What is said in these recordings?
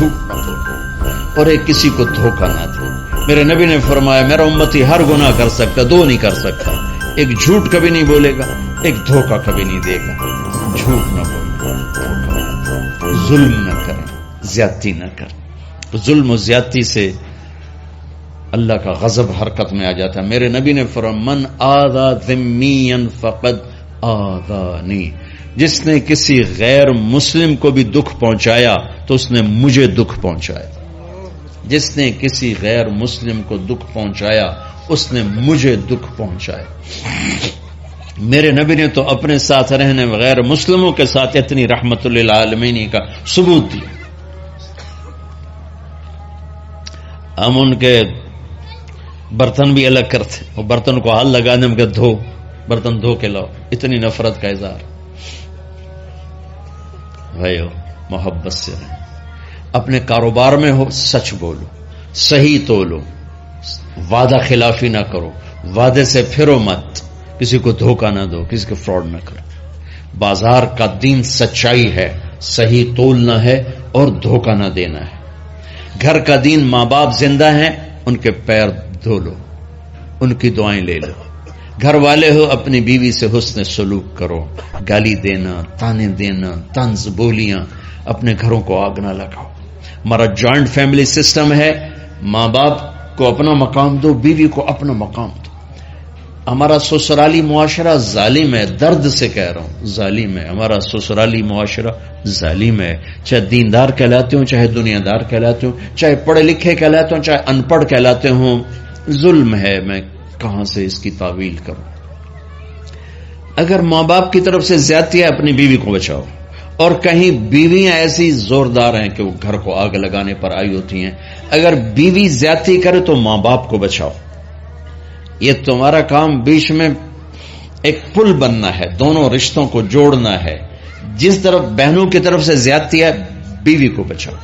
جھوٹ نہ بولو اور ایک کسی کو دھوکہ نہ دو. میرے نبی نے فرمایا میرا امتی ہر گناہ کر سکتا، دو نہیں کر سکتا، ایک جھوٹ کبھی نہیں بولے گا، ایک دھوکہ کبھی نہیں دے گا. جھوٹ نہ بولو، ظلم نہ کریں، زیادتی نہ کریں. ظلم و زیادتی سے اللہ کا غضب حرکت میں آ جاتا ہے. میرے نبی نے فرمایا من آذا ذمیا فقد آذانی، جس نے کسی غیر مسلم کو بھی دکھ پہنچایا تو اس نے مجھے دکھ پہنچایا. جس نے کسی غیر مسلم کو دکھ پہنچایا اس نے مجھے دکھ پہنچایا. میرے نبی نے تو اپنے ساتھ رہنے غیر مسلموں کے ساتھ اتنی رحمت للعالمین کا ثبوت دیا. ہم ان کے برتن بھی الگ کرتے، وہ برتن کو ہاتھ لگانے میں کہ دھو، برتن دھو کے لاؤ. اتنی نفرت کا اظہار. بھائیو محبت سے رہیں. اپنے کاروبار میں ہو سچ بولو، صحیح تولو، وعدہ خلافی نہ کرو، وعدے سے پھرو مت، کسی کو دھوکہ نہ دو، کسی کو فراڈ نہ کرو. بازار کا دین سچائی ہے، صحیح تولنا ہے اور دھوکہ نہ دینا ہے. گھر کا دین ماں باپ زندہ ہیں، ان کے پیر دھو لو، ان کی دعائیں لے لو. گھر والے ہو اپنی بیوی سے حسن سلوک کرو. گالی دینا، تانے دینا، طنز بولیاں، اپنے گھروں کو آگ نہ لگاؤ. ہمارا جوائنٹ فیملی سسٹم ہے، ماں باپ کو اپنا مقام دو، بیوی کو اپنا مقام دو. ہمارا سسرالی معاشرہ ظالم ہے، درد سے کہہ رہا ہوں ظالم ہے. ہمارا سسرالی معاشرہ ظالم ہے، چاہے دیندار کہلاتے ہوں، چاہے دنیا دار کہلاتے ہوں، چاہے پڑھے لکھے کہلاتے ہوں، چاہے ان پڑھ کہلاتے ہوں. ظلم ہے. میں کہاں سے اس کی تعویل کروں؟ اگر ماں باپ کی طرف سے زیادتی ہے اپنی بیوی کو بچاؤ. اور کہیں بیویاں ایسی زوردار ہیں کہ وہ گھر کو آگ لگانے پر آئی ہوتی ہیں، اگر بیوی زیادتی کرے تو ماں باپ کو بچاؤ. یہ تمہارا کام بیچ میں ایک پل بننا ہے، دونوں رشتوں کو جوڑنا ہے. جس طرف بہنوں کی طرف سے زیادتی ہے بیوی کو بچاؤ،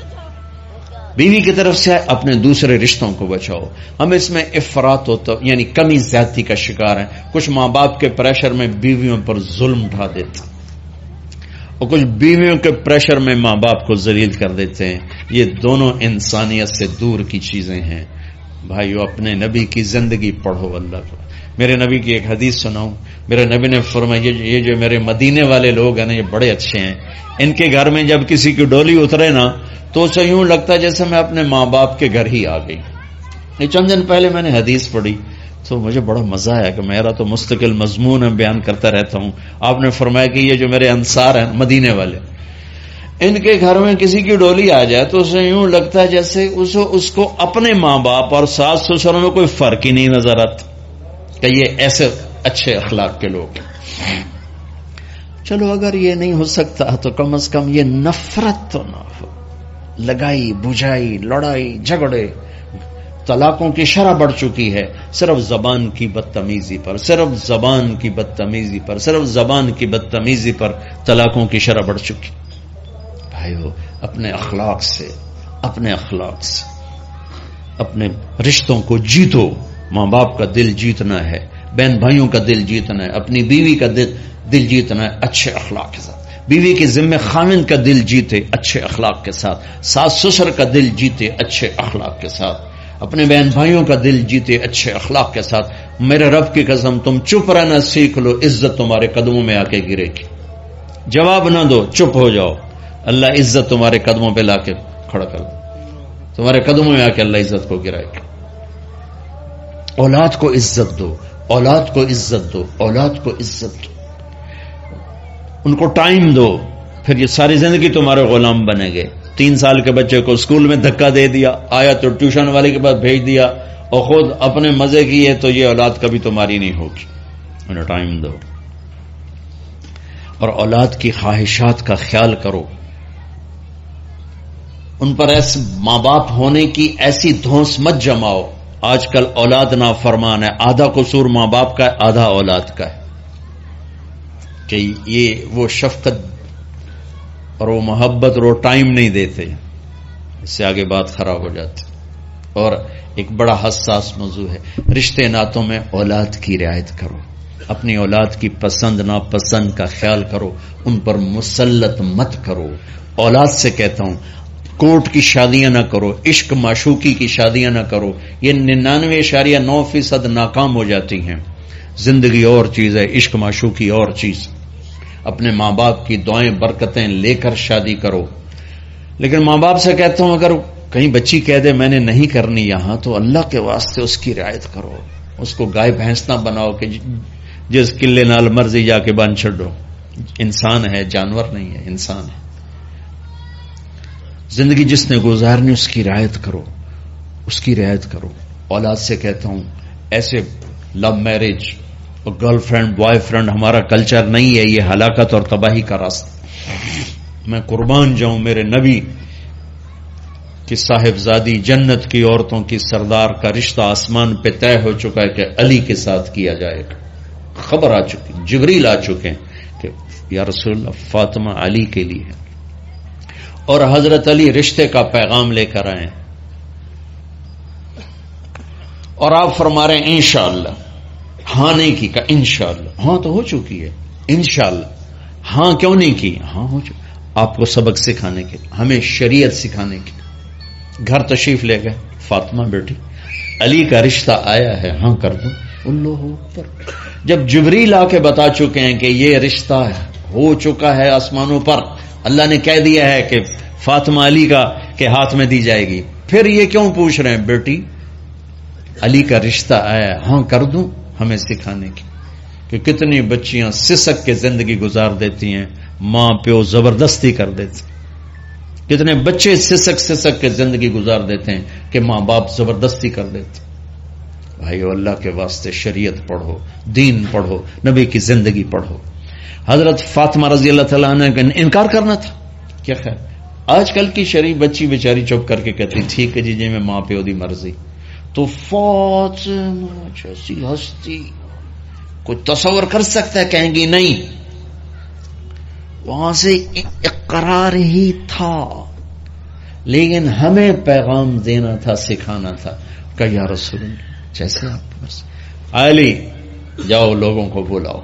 بیوی کی طرف سے اپنے دوسرے رشتوں کو بچاؤ. ہم اس میں افراط ہوتا یعنی کمی زیادتی کا شکار ہیں. کچھ ماں باپ کے پریشر میں بیویوں پر ظلم ڈھا دیتے اور کچھ بیویوں کے پریشر میں ماں باپ کو ذلیل کر دیتے ہیں. یہ دونوں انسانیت سے دور کی چیزیں ہیں. بھائیو اپنے نبی کی زندگی پڑھو. اللہ کو میرے نبی کی ایک حدیث سناؤں. میرے نبی نے فرمایا یہ جو میرے مدینے والے لوگ ہیں نا، یہ بڑے اچھے ہیں. ان کے گھر میں جب کسی کی ڈولی اترے نا تو اسے یوں لگتا ہے جیسے میں اپنے ماں باپ کے گھر ہی آ گئی. یہ چند دن پہلے میں نے حدیث پڑھی تو مجھے بڑا مزہ آیا کہ میرا تو مستقل مضمون ہے، بیان کرتا رہتا ہوں. آپ نے فرمایا کہ یہ جو میرے انصار ہیں مدینے والے، ان کے گھر میں کسی کی ڈولی آ جائے تو اسے یوں لگتا ہے جیسے اس کو اپنے ماں باپ اور ساس سسروں میں کوئی فرق ہی نہیں نظر آتا کہ یہ ایسے اچھے اخلاق کے لوگ ہیں. چلو اگر یہ نہیں ہو سکتا تو کم از کم یہ نفرت تو نہ ہو. لگائی بجھائی، لڑائی جھگڑے، طلاقوں کی شرح بڑھ چکی ہے صرف زبان کی بدتمیزی پر، صرف زبان کی بدتمیزی پر، صرف زبان کی بدتمیزی پر طلاقوں کی شرح بڑھ چکی. بھائیو اپنے اخلاق سے اپنے رشتوں کو جیتو. ماں باپ کا دل جیتنا ہے، بہن بھائیوں کا دل جیتنا ہے، اپنی بیوی کا دل جیتنا ہے اچھے اخلاق کے ساتھ. بیوی کے ذمہ خاوند کا دل جیتے اچھے اخلاق کے ساتھ، ساس سسر کا دل جیتے اچھے اخلاق کے ساتھ، اپنے بہن بھائیوں کا دل جیتے اچھے اخلاق کے ساتھ. میرے رب کی قسم تم چپ رہنا سیکھ لو، عزت تمہارے قدموں میں آ کے گرے گی. جواب نہ دو، چپ ہو جاؤ، اللہ عزت تمہارے قدموں پہ لا کے کھڑا کر دو. تمہارے قدموں میں آ کے اللہ عزت کو گرائے گا. اولاد کو عزت دو، اولاد کو عزت دو، اولاد کو عزت دو. ان کو ٹائم دو، پھر یہ ساری زندگی تمہارے غلام بنے گے. 3 سال کے بچے کو اسکول میں دھکا دے دیا، آیا تو ٹیوشن والے کے پاس بھیج دیا اور خود اپنے مزے کی ہے تو یہ اولاد کبھی تمہاری نہیں ہوگی. انہیں ٹائم دو اور اولاد کی خواہشات کا خیال کرو. ان پر ایسے ماں باپ ہونے کی ایسی دھونس مت جماؤ. آج کل اولاد نافرمان ہے، آدھا قصور ماں باپ کا ہے، آدھا اولاد کا ہے. کہ یہ وہ شفقت اور وہ محبت اور وہ ٹائم نہیں دیتے، اس سے آگے بات خراب ہو جاتی. اور ایک بڑا حساس موضوع ہے رشتے ناتوں میں اولاد کی رعایت کرو. اپنی اولاد کی پسند ناپسند کا خیال کرو، ان پر مسلط مت کرو. اولاد سے کہتا ہوں کورٹ کی شادیاں نہ کرو، عشق معشوقی کی شادیاں نہ کرو، یہ 99.9% ناکام ہو جاتی ہیں۔ زندگی اور چیز ہے، عشق معشوقی اور چیز۔ اپنے ماں باپ کی دعائیں برکتیں لے کر شادی کرو۔ لیکن ماں باپ سے کہتا ہوں اگر کہیں بچی کہہ دے میں نے نہیں کرنی یہاں، تو اللہ کے واسطے اس کی رعایت کرو، اس کو گائے بھینس نہ بناؤ کہ جس قلے نال مرضی جا کے بن چھڈو۔ انسان ہے، جانور نہیں ہے، انسان ہے۔ زندگی جس نے گزارنی اس کی رعایت کرو، اس کی رعایت کرو۔ اولاد سے کہتا ہوں ایسے لو میرج اور گرل فرینڈ بوائے فرینڈ ہمارا کلچر نہیں ہے، یہ ہلاکت اور تباہی کا راستہ۔ میں قربان جاؤں میرے نبی کی صاحبزادی جنت کی عورتوں کی سردار کا رشتہ آسمان پہ طے ہو چکا ہے کہ علی کے ساتھ کیا جائے گا۔ خبر آ چکی، جبریل آ چکے ہیں کہ یا رسول اللہ فاطمہ علی کے لیے ہے، اور حضرت علی رشتے کا پیغام لے کر آئے، اور آپ فرما رہے ہیں انشاءاللہ۔ ہاں نہیں کی کہ انشاءاللہ، ہاں تو ہو چکی ہے، انشاءاللہ ہاں کیوں نہیں کی؟ ہاں ہو چکی۔ آپ کو سبق سکھانے کے، ہمیں شریعت سکھانے کے۔ گھر تشریف لے گئے، فاطمہ بیٹی علی کا رشتہ آیا ہے، ہاں کر دو۔ اللہ اکبر۔ جب جبریل آ کے بتا چکے ہیں کہ یہ رشتہ ہو چکا ہے آسمانوں پر، اللہ نے کہہ دیا ہے کہ فاطمہ علی کا کے ہاتھ میں دی جائے گی، پھر یہ کیوں پوچھ رہے ہیں بیٹی علی کا رشتہ آیا ہے، ہاں کر دوں؟ ہمیں سکھانے کی کہ کتنی بچیاں سسک کے زندگی گزار دیتی ہیں، ماں پیو زبردستی کر دیتے، کتنے بچے سسک کے زندگی گزار دیتے ہیں کہ ماں باپ زبردستی کر دیتے۔ بھائیو اللہ کے واسطے شریعت پڑھو، دین پڑھو، نبی کی زندگی پڑھو۔ حضرت فاطمہ رضی اللہ تعالیٰ عنہ کا انکار کرنا تھا، کیا خیر آج کل کی شریف بچی بیچاری چپ کر کے کہتی ٹھیک ہے جی میں ماں پیو دی مرضی۔ تو فاطمہ جیسی ہستی کوئی تصور کر سکتا ہے؟ کہیں گی نہیں، وہاں سے اقرار ہی تھا، لیکن ہمیں پیغام دینا تھا، سکھانا تھا کہ یا رسول اللہ جیسے آپ بس علی جاؤ لوگوں کو بلاؤ،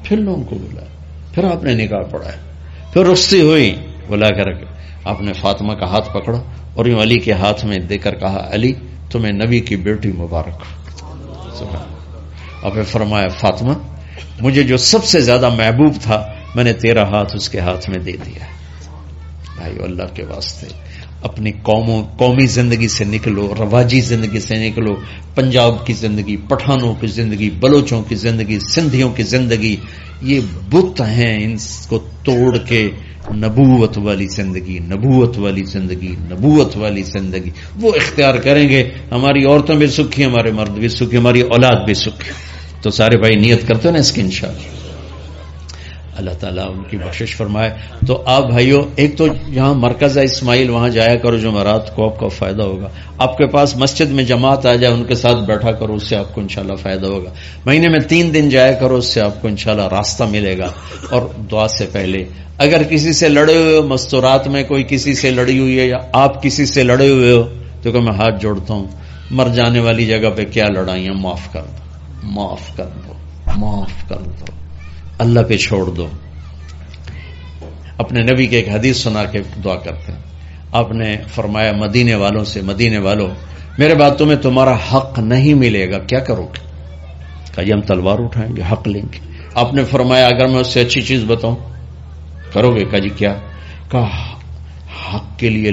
پھر لوگوں کو بلایا، پھر آپ نے نکاح پڑھایا، پھر رخصتی ہوئی، بلا کر آپ نے فاطمہ کا ہاتھ پکڑا اور یوں علی کے ہاتھ میں دے کر کہا علی تمہیں نبی کی بیٹی مبارک۔ آپ نے فرمایا فاطمہ مجھے جو سب سے زیادہ محبوب تھا میں نے تیرا ہاتھ اس کے ہاتھ میں دے دیا۔ بھائی اللہ کے واسطے اپنی قومی زندگی سے نکلو، رواجی زندگی سے نکلو، پنجاب کی زندگی، پٹھانوں کی زندگی، بلوچوں کی زندگی، سندھیوں کی زندگی، یہ بت ہیں، ان کو توڑ کے نبوت والی زندگی، نبوت والی زندگی، نبوت والی زندگی وہ اختیار کریں گے، ہماری عورتیں بھی سکھی، ہمارے مرد بھی سکھی، ہماری اولاد بھی سکھی۔ تو سارے بھائی نیت کرتے ہیں نا اس کی انشاءاللہ، اللہ تعالیٰ ان کی بخشش فرمائے۔ تو آپ بھائیو ایک تو یہاں مرکز ہے اسماعیل، وہاں جایا کرو جمعرات کو، آپ کا فائدہ ہوگا۔ آپ کے پاس مسجد میں جماعت آ جائے ان کے ساتھ بیٹھا کرو، اس سے آپ کو انشاءاللہ فائدہ ہوگا۔ مہینے میں 3 دن جایا کرو، اس سے آپ کو انشاءاللہ راستہ ملے گا۔ اور دعا سے پہلے اگر کسی سے لڑے ہوئے ہو، مستورات میں کوئی کسی سے لڑی ہوئی ہے یا آپ کسی سے لڑے ہوئے ہو، تو کہ میں ہاتھ جوڑتا ہوں، مر جانے والی جگہ پہ کیا لڑائیاں، معاف کر دو، معاف کر دو، معاف کر دو، اللہ پہ چھوڑ دو۔ اپنے نبی کے ایک حدیث سنا کے دعا کرتے ہیں، آپ نے فرمایا مدینے والوں سے، مدینے والوں میرے بعد تمہیں تمہارا حق نہیں ملے گا، کیا کرو گے؟ کہا ہم تلوار اٹھائیں گے، حق لیں گے۔ آپ نے فرمایا اگر میں اس سے اچھی چیز بتاؤں کرو گے؟ کہا جی کیا؟ کہا حق کے لیے